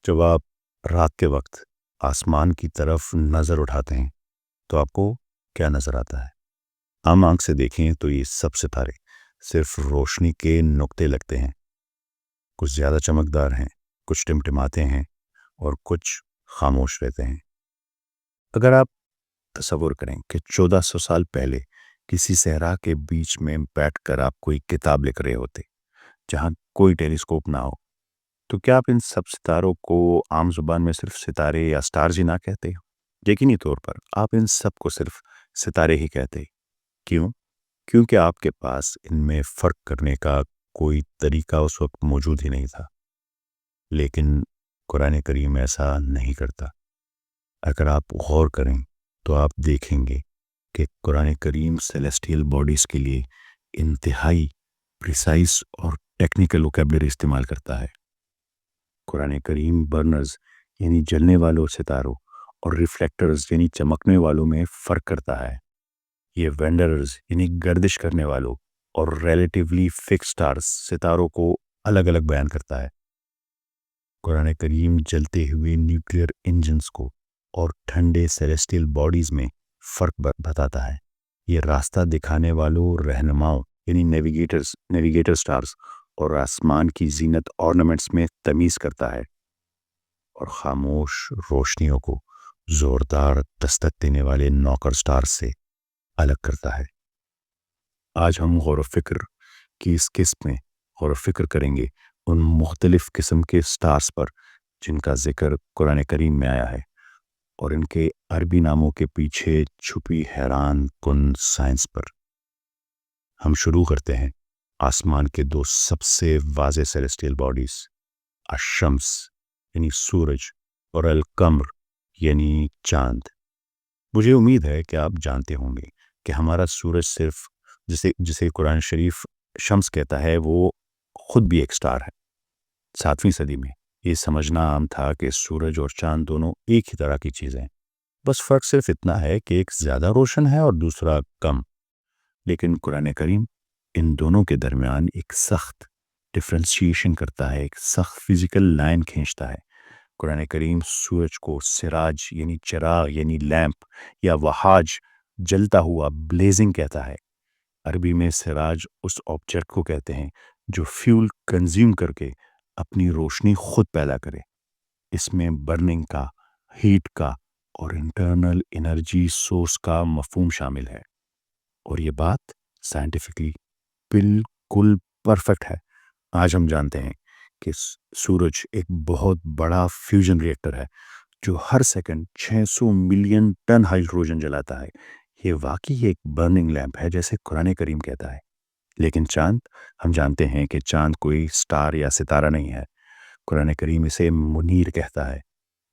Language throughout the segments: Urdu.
جب آپ رات کے وقت آسمان کی طرف نظر اٹھاتے ہیں تو آپ کو کیا نظر آتا ہے؟ عام آنکھ سے دیکھیں تو یہ سب ستارے صرف روشنی کے نقطے لگتے ہیں۔ کچھ زیادہ چمکدار ہیں، کچھ ٹمٹماتے ہیں اور کچھ خاموش رہتے ہیں۔ اگر آپ تصور کریں کہ 1400 سال پہلے کسی صحرا کے بیچ میں بیٹھ کر آپ کوئی کتاب لکھ رہے ہوتے جہاں کوئی ٹیلیسکوپ نہ ہو، تو کیا آپ ان سب ستاروں کو عام زبان میں صرف ستارے یا سٹارز ہی نہ کہتے؟ یقینی طور پر آپ ان سب کو صرف ستارے ہی کہتے۔ کیوں؟ کیونکہ آپ کے پاس ان میں فرق کرنے کا کوئی طریقہ اس وقت موجود ہی نہیں تھا۔ لیکن قرآن کریم ایسا نہیں کرتا۔ اگر آپ غور کریں تو آپ دیکھیں گے کہ قرآن کریم سیلیسٹیل باڈیز کے لیے انتہائی پریسائز اور ٹیکنیکل ووکیبلری استعمال کرتا ہے۔ قرآن کریم برنرز یعنی جلنے والوں ستاروں اور ریفلیکٹرز یعنی چمکنے والوں میں فرق کرتا ہے۔ یہ وینڈرز یعنی گردش کرنے والوں اور ریلیٹیولی فکس سٹارز ستاروں کو الگ الگ بیان کرتا ہے۔ قرآن کریم جلتے ہوئے نیوکلیئر انجنز کو اور ٹھنڈے سیلیسٹیل باڈیز میں فرق بتاتا ہے۔ یہ راستہ دکھانے والوں رہنماؤں یعنی نیویگیٹر سٹارز اور آسمان کی زینت آرنامنٹس میں تمیز کرتا ہے، اور خاموش روشنیوں کو زوردار دستک دینے والے نوکر سٹارز سے الگ کرتا ہے۔ آج ہم غور و فکر کی اس قسط میں غور و فکر کریں گے ان مختلف قسم کے سٹارز پر جن کا ذکر قرآن کریم میں آیا ہے، اور ان کے عربی ناموں کے پیچھے چھپی حیران کن سائنس پر۔ ہم شروع کرتے ہیں آسمان کے دو سب سے واضح سیلیسٹیل باڈیز، الشمس یعنی سورج اور القمر یعنی چاند۔ مجھے امید ہے کہ آپ جانتے ہوں گے کہ ہمارا سورج صرف جسے قرآن شریف شمس کہتا ہے وہ خود بھی ایک سٹار ہے۔ 7ویں صدی میں یہ سمجھنا عام تھا کہ سورج اور چاند دونوں ایک ہی طرح کی چیزیں ہیں، بس فرق صرف اتنا ہے کہ ایک زیادہ روشن ہے اور دوسرا کم۔ لیکن قرآن کریم ان دونوں کے درمیان ایک سخت ڈفرینشیشن کرتا ہے، ایک سخت فزیکل لائن کھینچتا ہے۔ قرآن کریم سورج کو سراج یعنی چراغ یعنی لیمپ یا وہاج جلتا ہوا بلیزنگ کہتا ہے۔ عربی میں سراج اس آبجیکٹ کو کہتے ہیں جو فیول کنزیوم کر کے اپنی روشنی خود پیدا کرے۔ اس میں برننگ کا، ہیٹ کا اور انٹرنل انرجی سورس کا مفہوم شامل ہے، اور یہ بات سائنٹیفکلی بالکل پرفیکٹ ہے۔ آج ہم جانتے ہیں کہ سورج ایک بہت بڑا فیوژن ری ایکٹر ہے جو ہر سیکنڈ 600 ملین ٹن ہائیڈروجن جلاتا ہے۔ یہ واقعی ایک برننگ لیمپ ہے جیسے قرآن کریم کہتا ہے۔ لیکن چاند، ہم جانتے ہیں کہ چاند کوئی سٹار یا ستارہ نہیں ہے۔ قرآن کریم اسے منیر کہتا ہے۔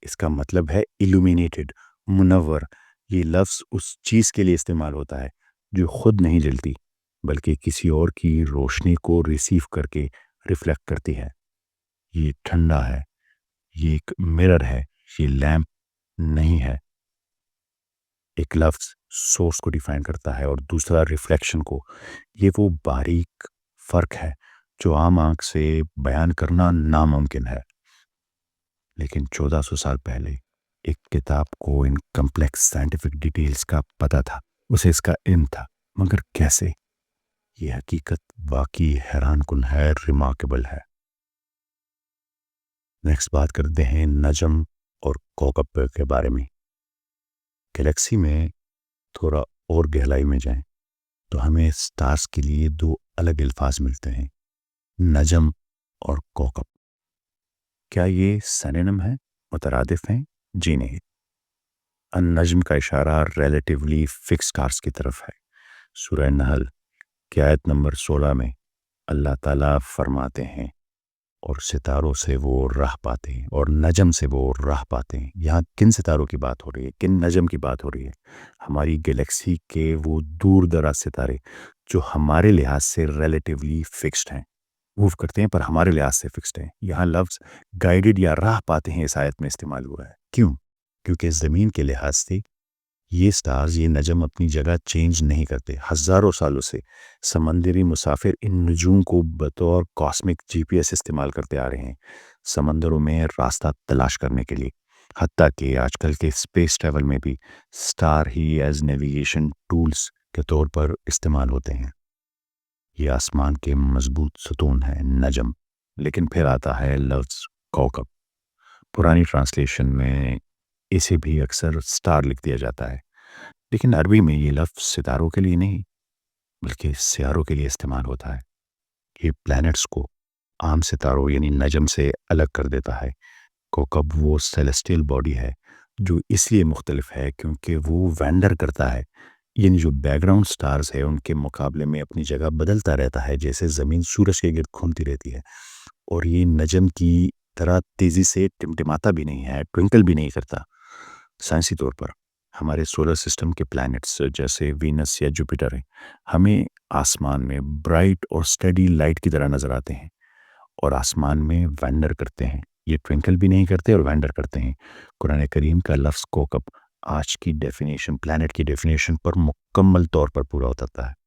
اس کا مطلب ہے ایلومینیٹڈ، منور۔ یہ لفظ اس چیز کے لیے استعمال ہوتا ہے جو خود نہیں جلتی بلکہ کسی اور کی روشنی کو ریسیو کر کے ریفلیکٹ کرتی ہے۔ یہ ٹھنڈا ہے، یہ ایک مرر ہے، یہ لیمپ نہیں ہے۔ ایک لفظ سورس کو ڈیفائن کرتا ہے اور دوسرا ریفلیکشن کو۔ یہ وہ باریک فرق ہے جو عام آنکھ سے بیان کرنا ناممکن ہے۔ لیکن 1400 سال پہلے ایک کتاب کو ان کمپلیکس سائنٹیفک ڈیٹیلز کا پتہ تھا، اسے اس کا علم تھا، مگر کیسے؟ یہ حقیقت واقعی حیران کن ہے، ریمارکیبل ہے۔ نیکسٹ بات کرتے ہیں نجم اور کوکب کے بارے میں۔ گلیکسی میں تھوڑا اور گہرائی میں جائیں تو ہمیں سٹارز کے لیے دو الگ الفاظ ملتے ہیں، نجم اور کوکب۔ کیا یہ سینونیم ہیں، مترادف ہیں؟ جی نہیں۔ النجم کا اشارہ ریلیٹیولی فکس سٹارز کی طرف ہے۔ سورہ نحل کی آیت نمبر 16 میں اللہ تعالیٰ فرماتے ہیں اور ستاروں سے وہ راہ پاتے ہیں اور نجم سے وہ راہ پاتے ہیں۔ یہاں کن ستاروں کی بات ہو رہی ہے، کن نجم کی بات ہو رہی ہے؟ ہماری گلیکسی کے وہ دور دراز ستارے جو ہمارے لحاظ سے ریلیٹیولی فکسڈ ہیں، موو کرتے ہیں پر ہمارے لحاظ سے فکسڈ ہیں۔ یہاں لفظ گائیڈڈ یا راہ پاتے ہیں اس آیت میں استعمال ہوا ہے۔ کیوں؟ کیونکہ زمین کے لحاظ سے یہ سٹارز، یہ نجم اپنی جگہ چینج نہیں کرتے. ہزاروں سالوں سے سمندری مسافر ان نجوم کو بطور کاسمک جی پی ایس استعمال کرتے آ رہے ہیں سمندروں میں راستہ تلاش کرنے کے لیے. حتیٰ کہ آج کل کے اسپیس ٹریول میں بھی سٹار ہی ایز نیویگیشن ٹولز کے طور پر استعمال ہوتے ہیں. یہ آسمان کے مضبوط ستون ہے نجم. لیکن پھر آتا ہے لفظ کوکب. پرانی ٹرانسلیشن میں اسے بھی اکثر سٹار لکھ دیا جاتا ہے، لیکن عربی میں یہ لفظ ستاروں کے لیے نہیں بلکہ سیاروں کے لیے استعمال ہوتا ہے. یہ پلانٹس کو عام ستاروں یعنی نجم سے الگ کر دیتا ہے. کوکب وہ سیلیسٹیل باڈی ہے جو اس لیے مختلف ہے کیونکہ وہ وینڈر کرتا ہے، یعنی جو بیک گراؤنڈ سٹارز ہے ان کے مقابلے میں اپنی جگہ بدلتا رہتا ہے، جیسے زمین سورج کے گرد گھومتی رہتی ہے. اور یہ نجم کی طرح تیزی سے ٹمٹماتا بھی نہیں ہے، ٹوئنکل بھی نہیں کرتا. سائنسی طور پر ہمارے سولر سسٹم کے پلانٹس جیسے وینس یا جوپیٹر ہیں، ہمیں آسمان میں برائٹ اور اسٹڈی لائٹ کی طرح نظر آتے ہیں اور آسمان میں وینڈر کرتے ہیں. یہ ٹوئنکل بھی نہیں کرتے اور وینڈر کرتے ہیں. قرآن کریم کا لفظ کوکب آج کی ڈیفینیشن، پلانٹ کی ڈیفینیشن پر مکمل طور پر پورا اترتا ہے.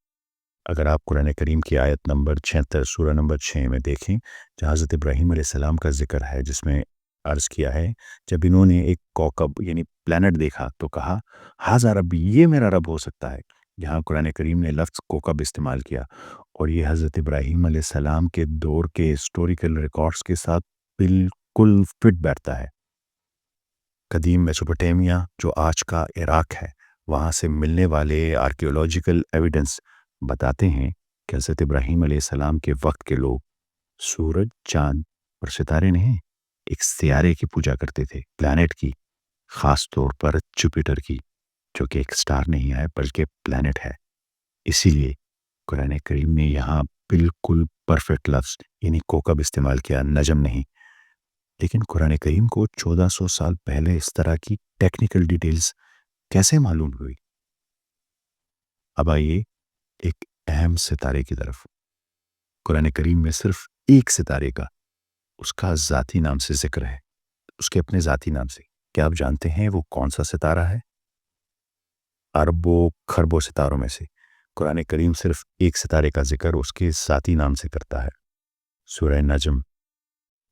اگر آپ قرآن کریم کی آیت نمبر 76 سورہ نمبر 6 میں دیکھیں جہاں حضرت ابراہیم علیہ السلام کا ذکر ہے، جس میں عرض کیا ہے جب انہوں نے ایک کوکب یعنی پلانٹ دیکھا تو کہا ہاذا ربی، یہ میرا رب ہو سکتا ہے. یہاں قرآن کریم نے لفظ کوکب استعمال کیا اور یہ حضرت ابراہیم علیہ السلام کے دور کے ہسٹوریکل ریکارڈز کے ساتھ بالکل فٹ بیٹھتا ہے. قدیم میسوپوٹیمیا جو آج کا عراق ہے، وہاں سے ملنے والے آرکیولوجیکل ایویڈنس بتاتے ہیں کہ حضرت ابراہیم علیہ السلام کے وقت کے لوگ سورج، چاند اور ستارے نہیں، ایک سیارے کی پوجا کرتے تھے، پلانٹ کی، خاص طور پر جوپیٹر کی، جو کہ ایک سٹار نہیں ہے بلکہ پلانٹ ہے. اسی لیے قرآن کریم نے یہاں بالکل پرفیکٹ لفظ یعنی کوکب استعمال کیا، نجم نہیں. لیکن قرآن کریم کو 1400 سال پہلے اس طرح کی ٹیکنیکل ڈیٹیلز کیسے معلوم ہوئی؟ اب آئیے ایک اہم ستارے کی طرف. قرآن کریم میں صرف ایک ستارے کا اس کا ذاتی نام سے ذکر ہے، اس کے اپنے ذاتی نام سے. کیا آپ جانتے ہیں وہ کون سا ستارہ ہے؟ اربوں خربوں ستاروں میں سے قرآن کریم صرف ایک ستارے کا ذکر اس کے ذاتی نام سے کرتا ہے. سورہ نجم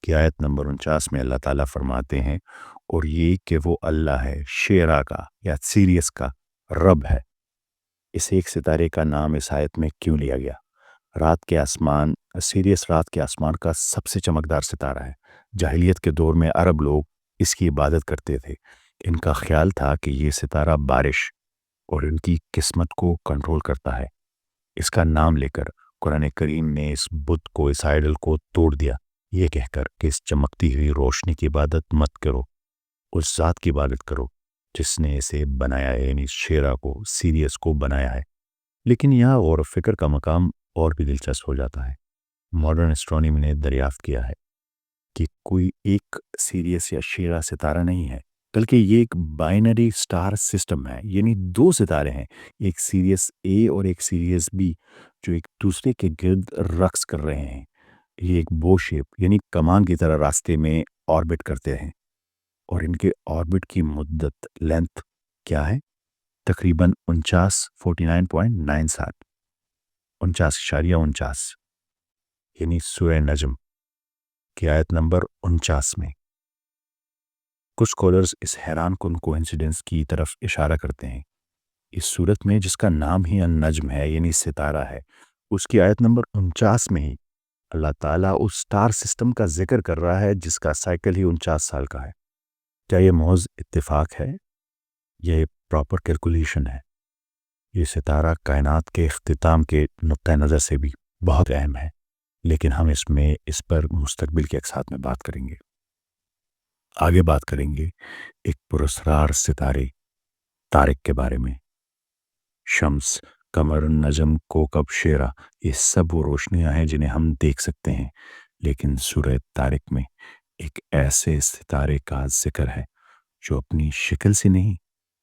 کی آیت نمبر 49 میں اللہ تعالیٰ فرماتے ہیں اور یہ کہ وہ اللہ ہے، شیرا کا یا سیریس کا رب ہے. اس ایک ستارے کا نام اس آیت میں کیوں لیا گیا؟ رات کے آسمان، سیریس رات کے آسمان کا سب سے چمکدار ستارہ ہے. جاہلیت کے دور میں عرب لوگ اس کی عبادت کرتے تھے. ان کا خیال تھا کہ یہ ستارہ بارش اور ان کی قسمت کو کنٹرول کرتا ہے. اس کا نام لے کر قرآن کریم نے اس بت کو، اس آئیڈل کو توڑ دیا، یہ کہہ کر کہ اس چمکتی ہوئی روشنی کی عبادت مت کرو، اس ذات کی عبادت کرو جس نے اسے بنایا ہے، یعنی شیرا کو، سیریس کو بنایا ہے. لیکن یہاں غور و فکر کا مقام اور بھی دلچسپ ہو جاتا ہے. ماڈرن اسٹرونومی نے دریافت کیا ہے کہ کوئی ایک سیریس یا شیرا ستارہ نہیں ہے، بلکہ یہ ایک بائنری سٹار سسٹم ہے، یعنی دو ستارے ہیں، ایک سیریس اے اور ایک سیریس بی، جو ایک دوسرے کے گرد رقص کر رہے ہیں. یہ ایک بو شیپ یعنی کمان کی طرح راستے میں آربٹ کرتے ہیں اور ان کے آربٹ کی مدت، لینتھ کیا ہے؟ تقریباً 49.97 49.49، یعنی سورہ نجم کی آیت نمبر 49 میں. کچھ اسکالرز اس حیران کن کوئنسیڈنس کی طرف اشارہ کرتے ہیں. اس صورت میں جس کا نام ہی النجم ہے یعنی ستارہ ہے، اس کی آیت نمبر 49 میں ہی اللہ تعالیٰ اس سٹار سسٹم کا ذکر کر رہا ہے جس کا سائیکل ہی 49 سال کا ہے. کیا یہ محض اتفاق ہے یا یہ پراپر کیلکولیشن ہے؟ یہ ستارہ کائنات کے اختتام کے نقطہ نظر سے بھی بہت اہم ہے، لیکن ہم اس پر مستقبل کے اقساط میں بات کریں گے. آگے بات کریں گے ایک پراسرار ستارے طارق کے بارے میں. شمس، قمر، نجم، کوکب، شیرا، یہ سب وہ روشنیاں ہیں جنہیں ہم دیکھ سکتے ہیں، لیکن سورہ طارق میں ایک ایسے ستارے کا ذکر ہے جو اپنی شکل سے نہیں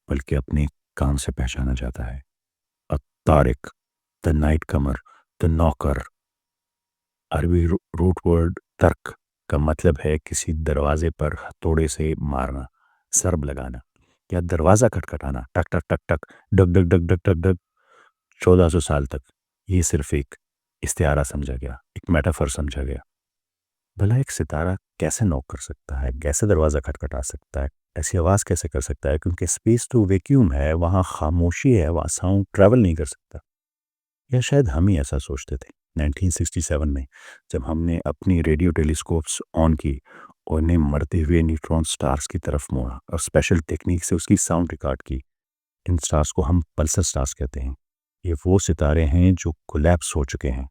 بلکہ اپنے کام سے پہچانا جاتا ہے. الطارق، دا نائٹ کمر، دا نوکر. عربی روٹ ورڈ ترک کا مطلب ہے کسی دروازے پر ہتھوڑے سے مارنا، ضرب لگانا. یا دروازہ کھٹکھٹانا ٹک ٹک ٹک ٹک ڈگ ڈگ ڈگ ڈگ ڈگ ڈگ 1400 سال تک یہ صرف ایک استعارہ سمجھا گیا، ایک میٹافر سمجھا گیا۔ بھلا ایک ستارہ کیسے نوک کر سکتا ہے، کیسے دروازہ کھٹکھٹا سکتا ہے، ایسی آواز کیسے کر سکتا ہے؟ کیونکہ اسپیس تو ویکیوم ہے، وہاں خاموشی ہے، وہاں ساؤنڈ ٹریول نہیں کر سکتا۔ یا شاید ہم ہی ایسا سوچتے تھے 1967 میں جب ہم نے اپنی ریڈیو ٹیلیسکوپس آن کی اور انہیں مرتے ہوئے نیوٹرون سٹارز کی طرف موڑا اور اسپیشل ٹیکنیک سے اس کی ساؤنڈ ریکارڈ کی۔ ان سٹارز کو ہم پلسر سٹارز کہتے ہیں۔ یہ وہ ستارے ہیں جو کولیپس ہو چکے ہیں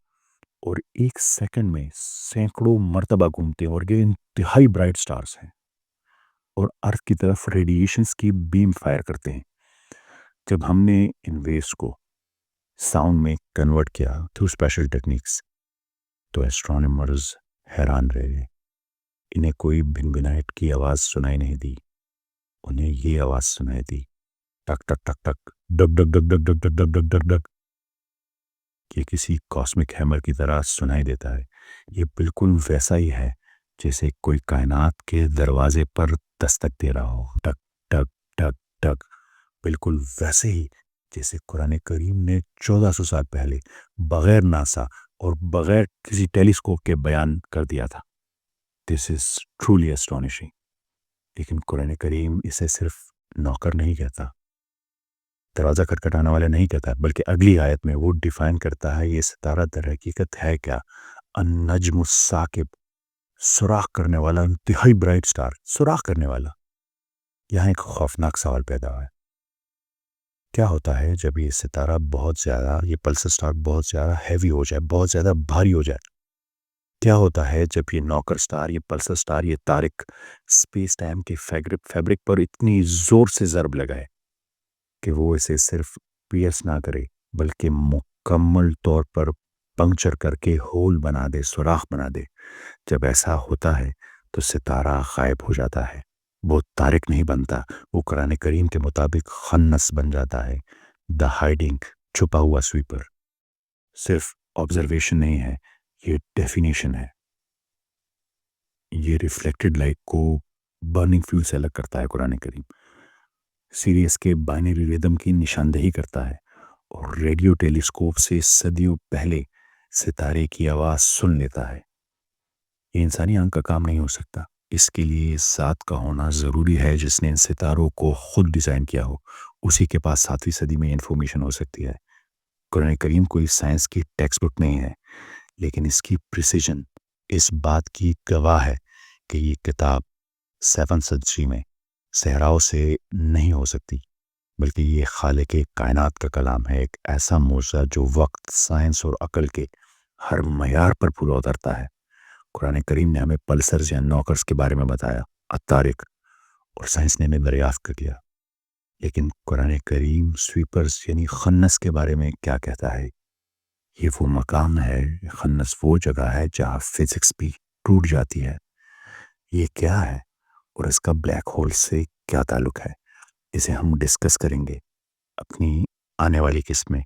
اور ایک سیکنڈ میں سینکڑوں مرتبہ گھومتے ہیں، اور یہ انتہائی برائٹ سٹارز ہیں اور ارتھ کی طرف ریڈیشنز کی بیم فائر کرتے ہیں۔ جب ہم نے ان ویوز کو ساؤنڈ میں کنورٹ کیا تھرو اسپیشل ٹیکنیکس تو ایسٹرونامرز حیران رہ گئے۔ انہیں کوئی بھنبھناہٹ کی آواز سنائی نہیں دی، انہیں یہ آواز سنائی دی ٹک ٹک ٹک ٹک ڈگ ڈگ ڈگ ڈگ ڈگ ڈگ ڈگ ڈگ ڈگ ڈگ۔ یہ کسی کاسمک ہیمر کی طرح سنائی دیتا ہے۔ یہ بالکل ویسا ہی ہے جیسے کوئی کائنات کے دروازے پر دستک دے رہا ہو، ٹک ٹک ٹک ٹک، بالکل ویسے ہی جیسے قرآن کریم نے 1400 سال پہلے بغیر ناسا اور بغیر کسی ٹیلیسکوپ کے بیان کر دیا تھا۔ دس از ٹرولی اسٹونشنگ۔ لیکن قرآن کریم اسے صرف نوکر نہیں کہتا، دروازہ کھٹکھٹانے والا نہیں کہتا، بلکہ اگلی آیت میں وہ ڈیفائن کرتا ہے یہ ستارہ در حقیقت ہے کیا۔ النجم الثاقب، سوراخ کرنے والا، انتہائی برائٹ سٹار، سوراخ کرنے والا۔ یہاں ایک خوفناک سوال پیدا ہوا ہے، کیا ہوتا ہے جب یہ ستارہ بہت زیادہ، یہ پلسر سٹار بہت زیادہ ہیوی ہو جائے، بہت زیادہ بھاری ہو جائے؟ کیا ہوتا ہے جب یہ نوکر سٹار، یہ پلسر سٹار، یہ تارک اسپیس ٹائم کے فیبرک پر اتنی زور سے ضرب لگائے کہ وہ اسے صرف پیئرس نہ کرے بلکہ مکمل طور پر پنکچر کر کے ہول بنا دے، سوراخ بنا دے؟ جب ایسا ہوتا ہے تو ستارہ غائب ہو جاتا ہے، وہ تارک نہیں بنتا، وہ قرآن کریم کے مطابق خنس بن جاتا ہے، دا ہائیڈنگ، چھپا ہوا سویپر۔ صرف آبزرویشن نہیں ہے، یہ ڈیفینیشن ہے۔ یہ ریفلیکٹڈ لائٹ کو برننگ فیول سے الگ کرتا ہے قرآن کریم، سیریس کے بائنری ریدم کی نشاندہی کرتا ہے، اور ریڈیو ٹیلیسکوپ سے صدیوں پہلے ستارے کی آواز سن لیتا ہے۔ یہ انسانی آنکھ کا کام نہیں ہو سکتا، اس کے لیے اس ذات کا ہونا ضروری ہے جس نے ان ستاروں کو خود ڈیزائن کیا ہو، اسی کے پاس 7ویں صدی میں انفارمیشن ہو سکتی ہے۔ قرآن کریم کوئی سائنس کی ٹیکسٹ بک نہیں ہے، لیکن اس کی پریسیجن اس بات کی گواہ ہے کہ یہ کتاب 7 سنچری میں صحراؤں سے نہیں ہو سکتی، بلکہ یہ خالق کائنات کا کلام ہے، ایک ایسا معجزہ جو وقت، سائنس اور عقل کے ہر معیار پر پورا اترتا ہے۔ قرآن کریم نے ہمیں پلسرز یا نوکرز کے بارے میں بتایا، الطارق، اور سائنس نے ہمیں دریافت کر لیا، لیکن قرآن کریم سویپرز یعنی خنس کے بارے میں کیا کہتا ہے؟ یہ وہ مقام ہے، خنس وہ جگہ ہے جہاں فزکس بھی ٹوٹ جاتی ہے۔ یہ کیا ہے اور اس کا بلیک ہول سے کیا تعلق ہے؟ اسے ہم ڈسکس کریں گے اپنی آنے والی قسط میں۔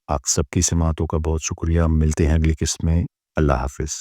آپ سب کی سماعتوں کا بہت شکریہ، ملتے ہیں اگلی قسط میں۔ اللہ حافظ۔